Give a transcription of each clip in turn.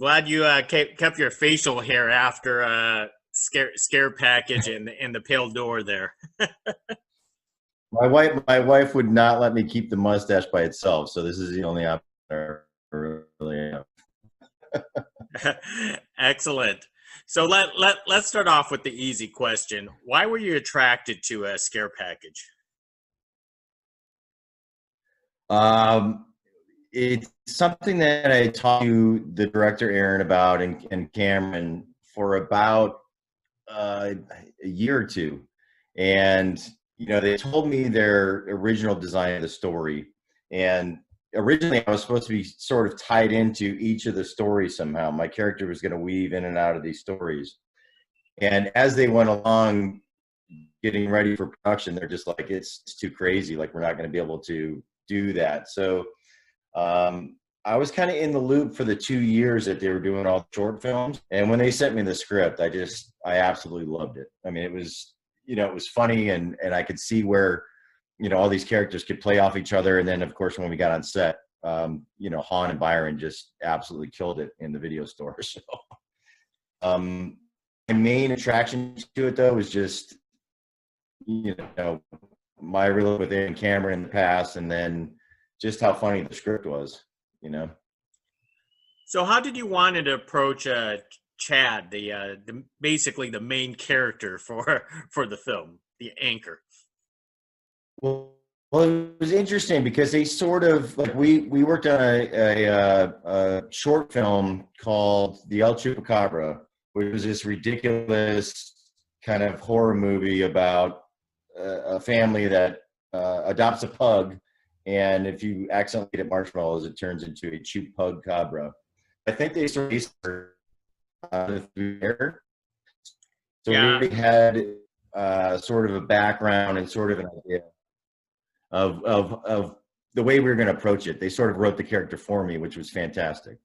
glad you kept your facial hair after scare package and the pale door there. My wife would not let me keep the mustache by itself, so this is the only option I really have. Excellent. So let's start off with the easy question. Why were you attracted to a scare package? It's something that I talked to the director Aaron about and Cameron for about a year or two, and they told me their original design of the story, and originally I was supposed to be sort of tied into each of the stories somehow. My character was going to weave in and out of these stories, and as they went along getting ready for production, they're just like, it's too crazy, like we're not going to be able to do that. So I was kind of in the loop for the 2 years that they were doing all the short films. And when they sent me the script, I absolutely loved it. I mean, it was funny, and I could see where, all these characters could play off each other. And then of course, when we got on set, Han and Byron just absolutely killed it in the video store. So my main attraction to it though was just, my relationship with Aaron Cameron in the past, and then just how funny the script was. So how did you want to approach Chad, the basically the main character for the film, the anchor? Well, it was interesting because they sort of like we worked on a short film called The El Chupacabra, which was this ridiculous kind of horror movie about a family that adopts a pug, and if you accidentally eat marshmallows, it turns into a chupacabra. I think they sort of there. So Yeah. we had sort of a background and sort of an idea of the way we were going to approach it. They sort of wrote the character for me, which was fantastic.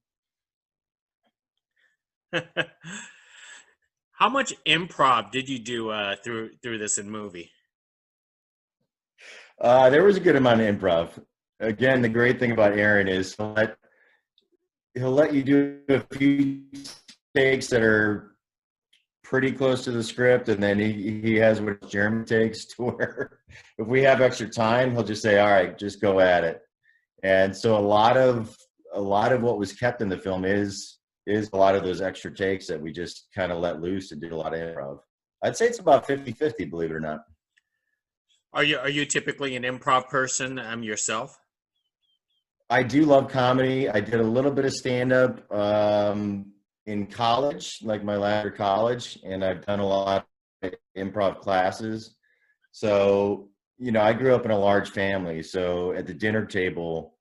How much improv did you do through this movie? There was a good amount of improv. Again, the great thing about Aaron is he'll let you do a few takes that are pretty close to the script, and then he has what Jeremy takes to where if we have extra time, he'll just say, all right, just go at it. And so a lot of what was kept in the film is a lot of those extra takes that we just kind of let loose and did a lot of improv. I'd say it's about 50-50, believe it or not. Are you typically an improv person yourself? I do love comedy. I did a little bit of stand-up in college, like my last year of college, and I've done a lot of improv classes. So, I grew up in a large family. So at the dinner table,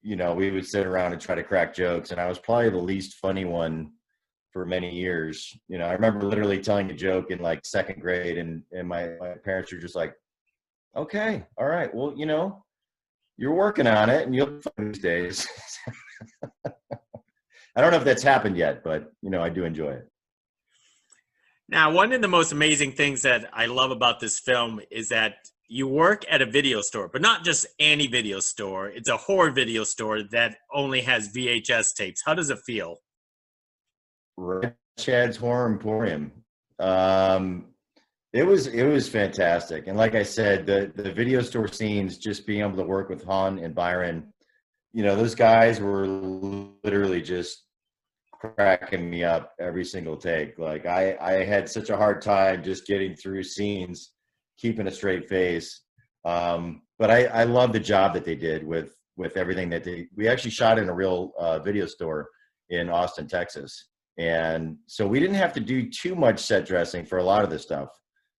we would sit around and try to crack jokes. And I was probably the least funny one for many years. I remember literally telling a joke in like second grade, and my parents were just like, okay, all right, well, you're working on it and you'll be fun these days. I don't know if that's happened yet, but I do enjoy it. Now, one of the most amazing things that I love about this film is that you work at a video store, but not just any video store. It's a horror video store that only has VHS tapes. How does it feel? Red Chad's Horror Emporium. It was fantastic. And like I said, the video store scenes, just being able to work with Han and Byron, those guys were literally just cracking me up every single take. Like I had such a hard time just getting through scenes, keeping a straight face. But I love the job that they did with everything that we actually shot in a real video store in Austin, Texas. And so we didn't have to do too much set dressing for a lot of this stuff.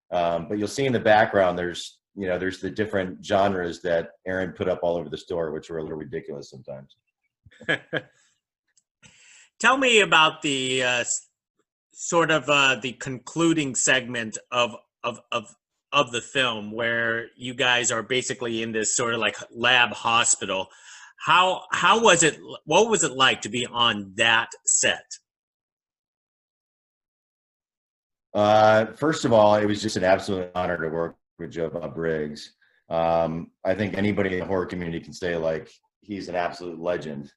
But you'll see in the background, there's the different genres that Aaron put up all over the store, which were a little ridiculous sometimes. Tell me about the sort of the concluding segment of the film, where you guys are basically in this sort of like lab hospital. How was it? What was it like to be on that set? First of all, it was just an absolute honor to work with Joe Bob Briggs. I think anybody in the horror community can say like he's an absolute legend.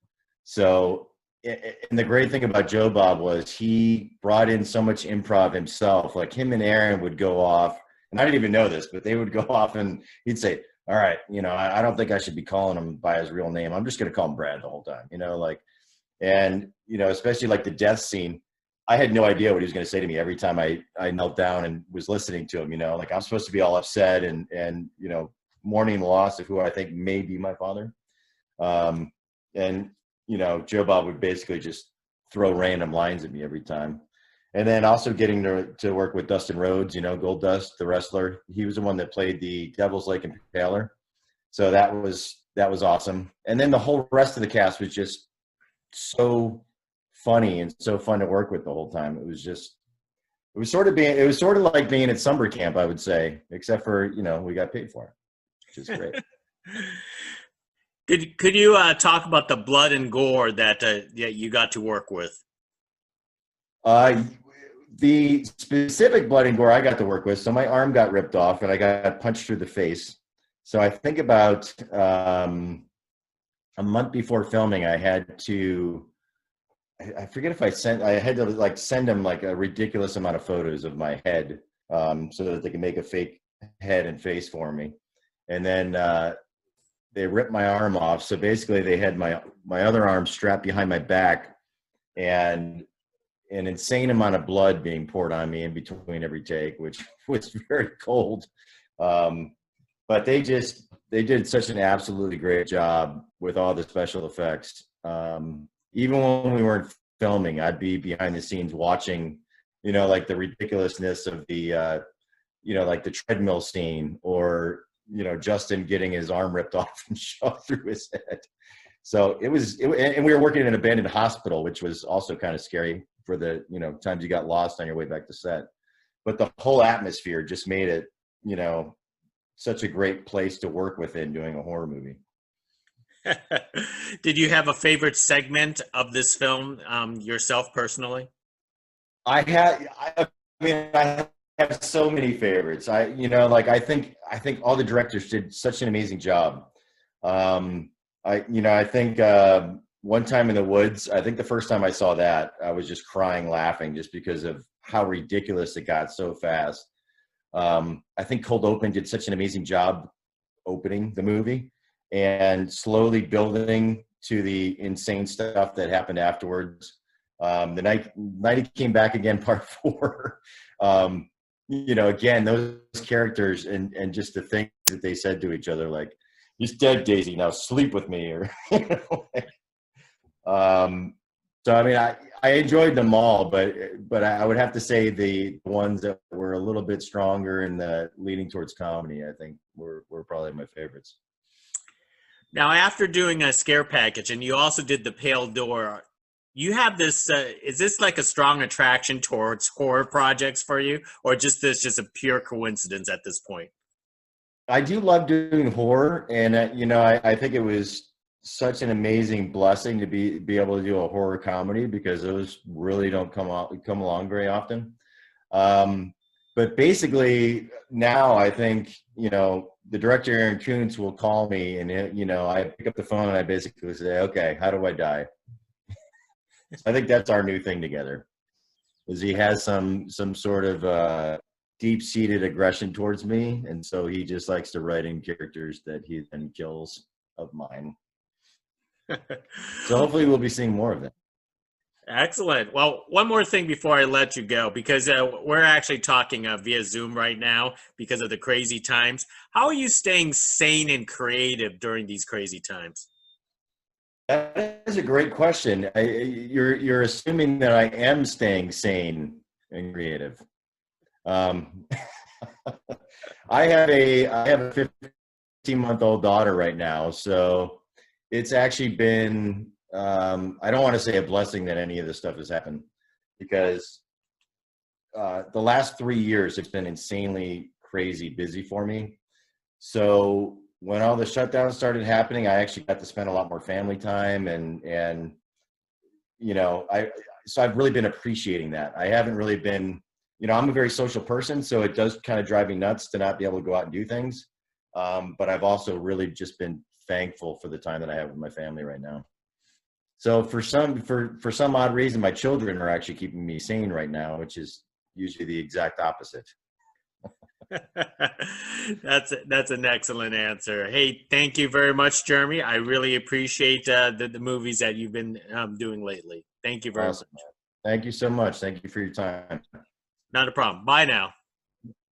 So and the great thing about Joe Bob was he brought in so much improv himself. Like him and Aaron would go off, and I didn't even know this, but they would go off and he'd say, all right, I don't think I should be calling him by his real name. I'm just going to call him Brad the whole time, like, and, especially like the death scene, I had no idea what he was going to say to me every time I knelt down and was listening to him, like I'm supposed to be all upset and, mourning the loss of who I think may be my father. And, Joe Bob would basically just throw random lines at me every time. And then also getting to work with Dustin Rhodes, Gold Dust, the wrestler. He was the one that played the Devil's Lake Impaler. So that was awesome. And then the whole rest of the cast was just so funny and so fun to work with the whole time. It was sort of like being at summer camp, I would say, except for, we got paid for it, which is great. Could you talk about the blood and gore that you got to work with? The specific blood and gore I got to work with, so my arm got ripped off and I got punched through the face. So I think about a month before filming, I had to, I forget if I had to like send them like a ridiculous amount of photos of my head so that they could make a fake head and face for me. And then they ripped my arm off. So basically they had my other arm strapped behind my back and an insane amount of blood being poured on me in between every take, which was very cold. But they did such an absolutely great job with all the special effects. Even when we weren't filming, I'd be behind the scenes watching, like the ridiculousness of the, like the treadmill scene or, Justin getting his arm ripped off and shoved through his head. So and we were working in an abandoned hospital, which was also kind of scary for the, times you got lost on your way back to set. But the whole atmosphere just made it, such a great place to work within doing a horror movie. Did you have a favorite segment of this film yourself personally? I have so many favorites. I think all the directors did such an amazing job. I think One Time in the Woods, I think the first time I saw that, I was just crying laughing just because of how ridiculous it got so fast. I think Cold Open did such an amazing job opening the movie and slowly building to the insane stuff that happened afterwards. The night he came back again, part 4. Again, those characters and just the things that they said to each other, like, "He's dead, Daisy. Now sleep with me." Or, so I mean, I enjoyed them all, but I would have to say the ones that were a little bit stronger and leaning towards comedy, I think, were probably my favorites. Now, after doing a scare package, and you also did the Pale Door, you have this. Is this like a strong attraction towards horror projects for you, or just a pure coincidence at this point? I do love doing horror, and I think it was such an amazing blessing to be able to do a horror comedy because those really don't come along very often. But basically now I think, the director Aaron Kuntz will call me and, I pick up the phone and I basically say, okay, how do I die? I think that's our new thing together is he has some sort of deep-seated aggression towards me. And so he just likes to write in characters that he then kills of mine. So hopefully we'll be seeing more of that. Excellent. Well, one more thing before I let you go, because we're actually talking via Zoom right now because of the crazy times. How are you staying sane and creative during these crazy times? That is a great question. You're assuming that I am staying sane and creative. I have a 15-month-old daughter right now, so it's actually been, I don't want to say a blessing that any of this stuff has happened because the last 3 years have been insanely crazy busy for me. So when all the shutdowns started happening, I actually got to spend a lot more family time and so I've really been appreciating that. I haven't really been, I'm a very social person, so it does kind of drive me nuts to not be able to go out and do things. But I've also really just been thankful for the time that I have with my family right now. So for some odd reason, my children are actually keeping me sane right now, which is usually the exact opposite. That's an excellent answer. Hey, thank you very much, Jeremy. I really appreciate the movies that you've been doing lately. Thank you very Awesome. much. Thank you so much. Thank you for your time. Not a problem. Bye now.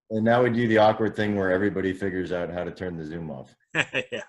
And now we do the awkward thing where everybody figures out how to turn the Zoom off. Yeah.